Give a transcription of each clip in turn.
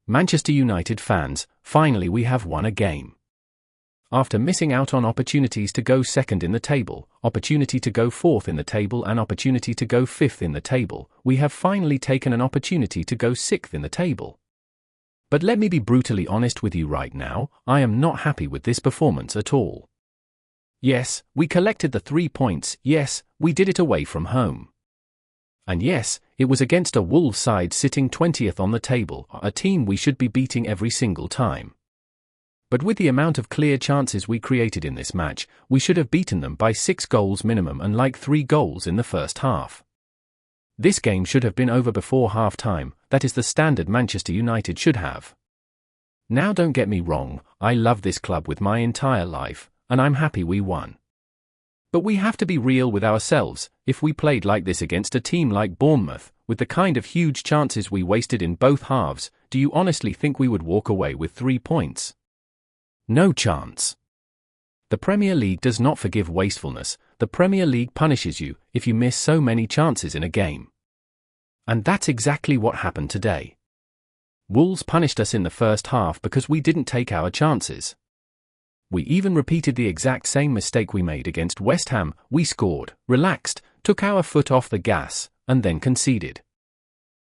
Manchester United fans, finally we have won a game. After missing out on opportunities to go second in the table, opportunity to go fourth in the table and opportunity to go fifth in the table, we have finally taken an opportunity to go sixth in the table. But let me be brutally honest with you right now, I am not happy with this performance at all. Yes, we collected the 3 points, yes, we did it away from home. And yes, it was against a Wolves side sitting 20th on the table, a team we should be beating every single time. But with the amount of clear chances we created in this match, we should have beaten them by 6 goals minimum and like 3 goals in the first half. This game should have been over before half-time, that is the standard Manchester United should have. Now don't get me wrong, I love this club with my entire life, and I'm happy we won. But we have to be real with ourselves. If we played like this against a team like Bournemouth, with the kind of huge chances we wasted in both halves, do you honestly think we would walk away with 3 points? No chance. The Premier League does not forgive wastefulness, the Premier League punishes you if you miss so many chances in a game. And that's exactly what happened today. Wolves punished us in the first half because we didn't take our chances. We even repeated the exact same mistake we made against West Ham. We scored, relaxed, took our foot off the gas, and then conceded.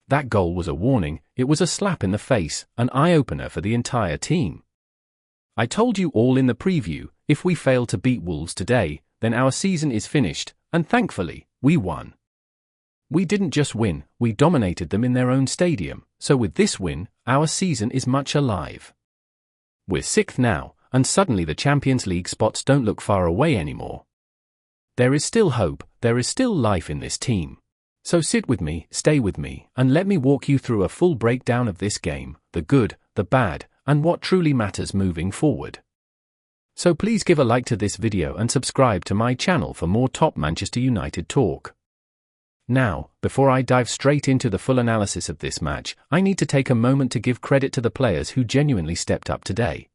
That goal was a warning, it was a slap in the face, an eye-opener for the entire team. I told you all in the preview, if we fail to beat Wolves today, then our season is finished, and thankfully, we won. We didn't just win, we dominated them in their own stadium, so with this win, our season is much alive. We're 6th now, and suddenly the Champions League spots don't look far away anymore. There is still hope, there is still life in this team. So sit with me, stay with me, and let me walk you through a full breakdown of this game, the good, the bad, and what truly matters moving forward. So please give a like to this video and subscribe to my channel for more top Manchester United talk. Now, before I dive straight into the full analysis of this match, I need to take a moment to give credit to the players who genuinely stepped up today.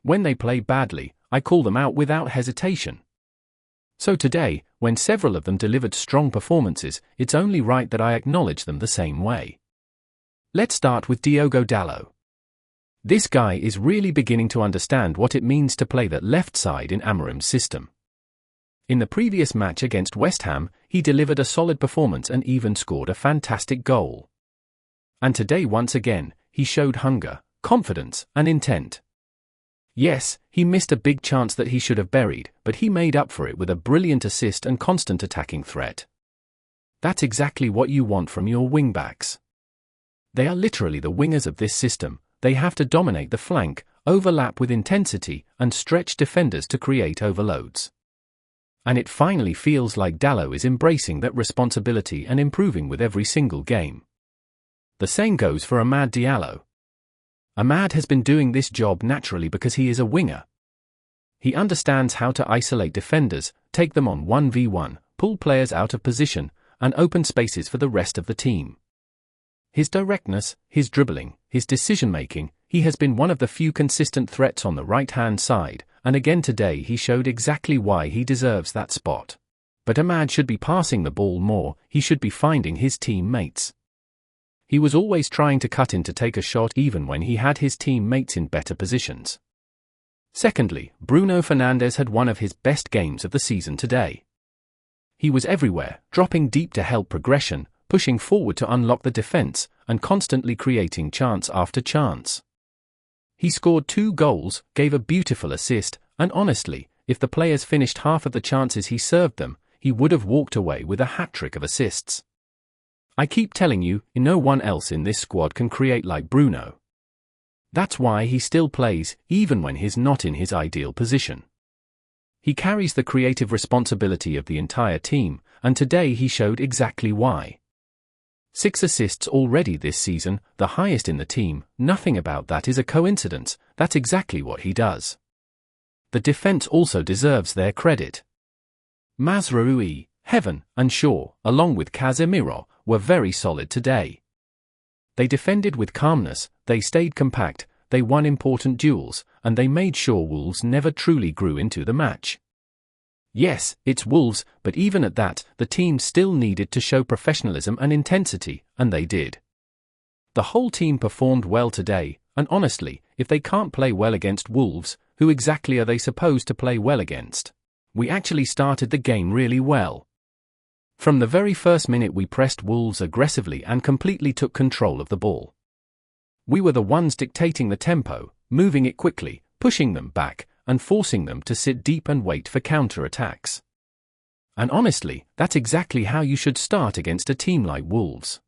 When they play badly, I call them out without hesitation. So today, when several of them delivered strong performances, it's only right that I acknowledge them the same way. Let's start with Diogo Dalot. This guy is really beginning to understand what it means to play that left side in Amorim's system. In the previous match against West Ham, he delivered a solid performance and even scored a fantastic goal. And today once again, he showed hunger, confidence, and intent. Yes, he missed a big chance that he should have buried, but he made up for it with a brilliant assist and constant attacking threat. That's exactly what you want from your wingbacks. They are literally the wingers of this system. They have to dominate the flank, overlap with intensity, and stretch defenders to create overloads. And it finally feels like Dalot is embracing that responsibility and improving with every single game. The same goes for Amad Diallo. Amad has been doing this job naturally because he is a winger. He understands how to isolate defenders, take them on 1v1, pull players out of position, and open spaces for the rest of the team. His directness, his dribbling, his decision-making, he has been one of the few consistent threats on the right-hand side, and again today he showed exactly why he deserves that spot. But Amad should be passing the ball more, he should be finding his teammates. He was always trying to cut in to take a shot even when he had his teammates in better positions. Secondly, Bruno Fernandes had one of his best games of the season today. He was everywhere, dropping deep to help progression, pushing forward to unlock the defense, and constantly creating chance after chance. He scored 2 goals, gave a beautiful assist, and honestly, if the players finished half of the chances he served them, he would have walked away with a hat-trick of assists. I keep telling you, no one else in this squad can create like Bruno. That's why he still plays, even when he's not in his ideal position. He carries the creative responsibility of the entire team, and today he showed exactly why. 6 assists already this season, the highest in the team. Nothing about that is a coincidence, that's exactly what he does. The defense also deserves their credit. Mazraoui, Heaven, and Shaw, along with Casemiro, were very solid today. They defended with calmness, they stayed compact, they won important duels, and they made sure Wolves never truly grew into the match. Yes, it's Wolves, but even at that, the team still needed to show professionalism and intensity, and they did. The whole team performed well today, and honestly, if they can't play well against Wolves, who exactly are they supposed to play well against? We actually started the game really well. From the very first minute we pressed Wolves aggressively and completely took control of the ball. We were the ones dictating the tempo, moving it quickly, pushing them back, and forcing them to sit deep and wait for counter-attacks. And honestly, that's exactly how you should start against a team like Wolves.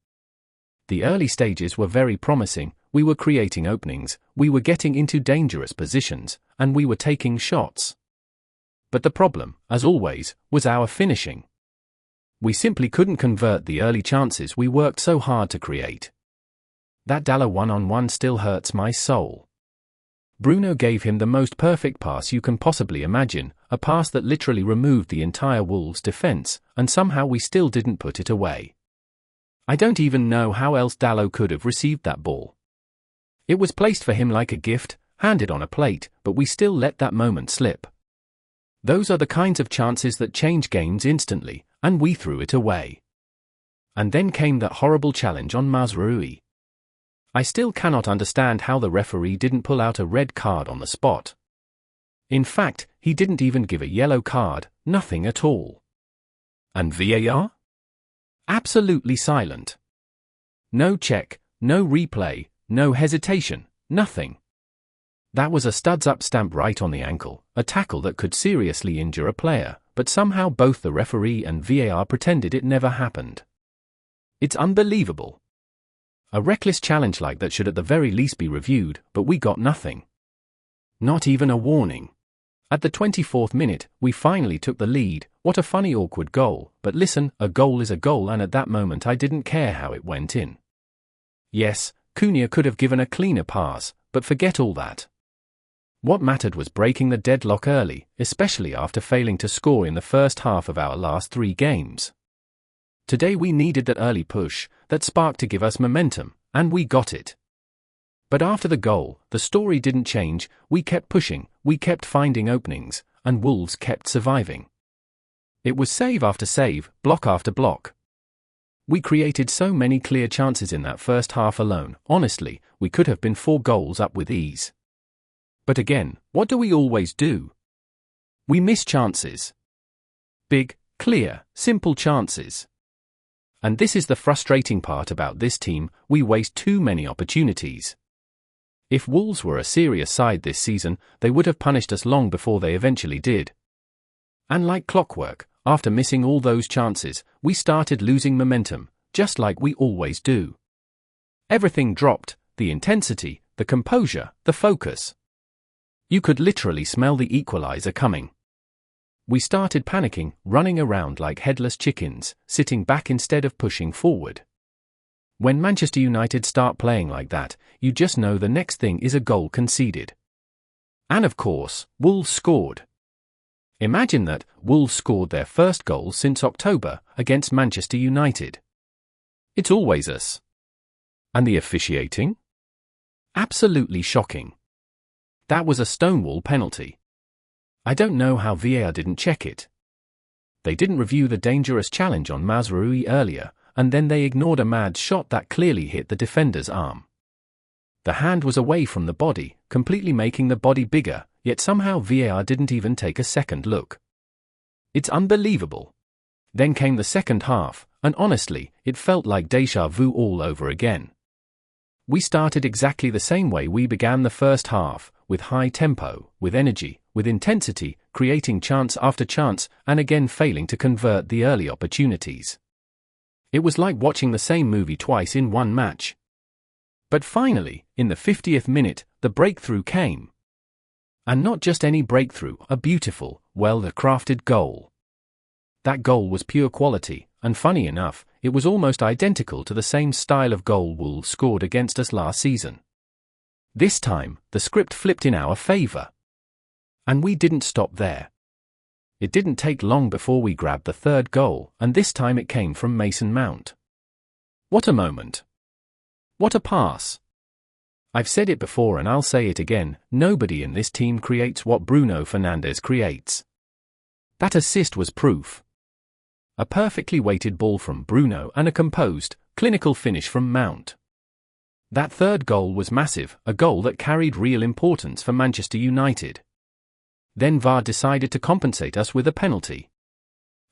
The early stages were very promising, we were creating openings, we were getting into dangerous positions, and we were taking shots. But the problem, as always, was our finishing. We simply couldn't convert the early chances we worked so hard to create. That Dalla one-on-one still hurts my soul. Bruno gave him the most perfect pass you can possibly imagine, a pass that literally removed the entire Wolves defense, and somehow we still didn't put it away. I don't even know how else Dalot could have received that ball. It was placed for him like a gift, handed on a plate, but we still let that moment slip. Those are the kinds of chances that change games instantly, and we threw it away. And then came that horrible challenge on Mazraoui. I still cannot understand how the referee didn't pull out a red card on the spot. In fact, he didn't even give a yellow card, nothing at all. And VAR? Absolutely silent. No check, no replay, no hesitation, nothing. That was a studs-up stamp right on the ankle, a tackle that could seriously injure a player, but somehow both the referee and VAR pretended it never happened. It's unbelievable. A reckless challenge like that should at the very least be reviewed, but we got nothing. Not even a warning. At the 24th minute, we finally took the lead. What a funny awkward goal, but listen, a goal is a goal, and at that moment I didn't care how it went in. Yes, Cunha could have given a cleaner pass, but forget all that. What mattered was breaking the deadlock early, especially after failing to score in the first half of our last 3 games. Today we needed that early push, that spark to give us momentum, and we got it. But after the goal, the story didn't change. We kept pushing, we kept finding openings, and Wolves kept surviving. It was save after save, block after block. We created so many clear chances in that first half alone. Honestly, we could have been 4 goals up with ease. But again, what do we always do? We miss chances. Big, clear, simple chances. And this is the frustrating part about this team, we waste too many opportunities. If Wolves were a serious side this season, they would have punished us long before they eventually did. And like clockwork, after missing all those chances, we started losing momentum, just like we always do. Everything dropped, the intensity, the composure, the focus. You could literally smell the equalizer coming. We started panicking, running around like headless chickens, sitting back instead of pushing forward. When Manchester United start playing like that, you just know the next thing is a goal conceded. And of course, Wolves scored. Imagine that, Wolves scored their first goal since October, against Manchester United. It's always us. And the officiating? Absolutely shocking. That was a stonewall penalty. I don't know how VAR didn't check it. They didn't review the dangerous challenge on Mazraoui earlier, and then they ignored a mad shot that clearly hit the defender's arm. The hand was away from the body, completely making the body bigger, yet somehow VAR didn't even take a second look. It's unbelievable. Then came the second half, and honestly, it felt like déjà vu all over again. We started exactly the same way we began the first half, with high tempo, with energy, with intensity, creating chance after chance, and again failing to convert the early opportunities. It was like watching the same movie twice in one match. But finally, in the 50th minute, the breakthrough came. And not just any breakthrough, a beautiful, well-crafted goal. That goal was pure quality, and funny enough, it was almost identical to the same style of goal Wolves scored against us last season. This time, the script flipped in our favor. And we didn't stop there. It didn't take long before we grabbed the third goal, and this time it came from Mason Mount. What a moment. What a pass. I've said it before and I'll say it again, nobody in this team creates what Bruno Fernandes creates. That assist was proof. A perfectly weighted ball from Bruno and a composed, clinical finish from Mount. That third goal was massive, a goal that carried real importance for Manchester United. Then VAR decided to compensate us with a penalty.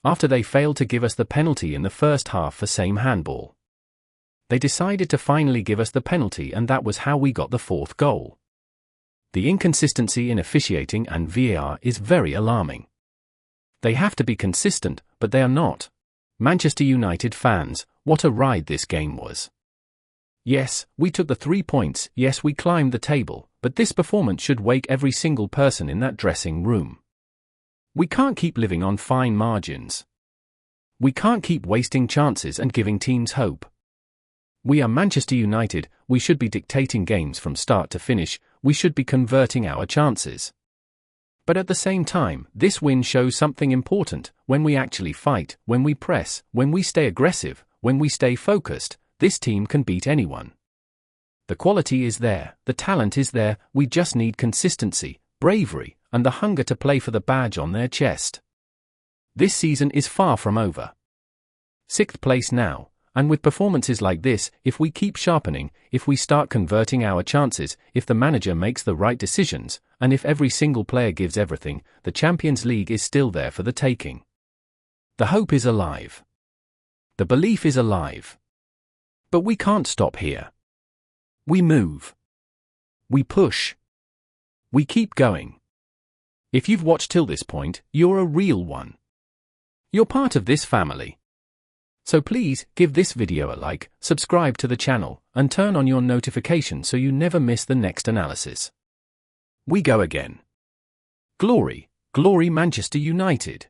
After they failed to give us the penalty in the first half for same handball, they decided to finally give us the penalty, and that was how we got the fourth goal. The inconsistency in officiating and VAR is very alarming. They have to be consistent, but they are not. Manchester United fans, what a ride this game was. Yes, we took the 3 points, yes we climbed the table, but this performance should wake every single person in that dressing room. We can't keep living on fine margins. We can't keep wasting chances and giving teams hope. We are Manchester United, we should be dictating games from start to finish, we should be converting our chances. But at the same time, this win shows something important: when we actually fight, when we press, when we stay aggressive, when we stay focused, this team can beat anyone. The quality is there, the talent is there, we just need consistency, bravery, and the hunger to play for the badge on their chest. This season is far from over. 6th place now. And with performances like this, if we keep sharpening, if we start converting our chances, if the manager makes the right decisions, and if every single player gives everything, the Champions League is still there for the taking. The hope is alive. The belief is alive. But we can't stop here. We move. We push. We keep going. If you've watched till this point, you're a real one. You're part of this family. So please, give this video a like, subscribe to the channel, and turn on your notifications so you never miss the next analysis. We go again. Glory, glory Manchester United.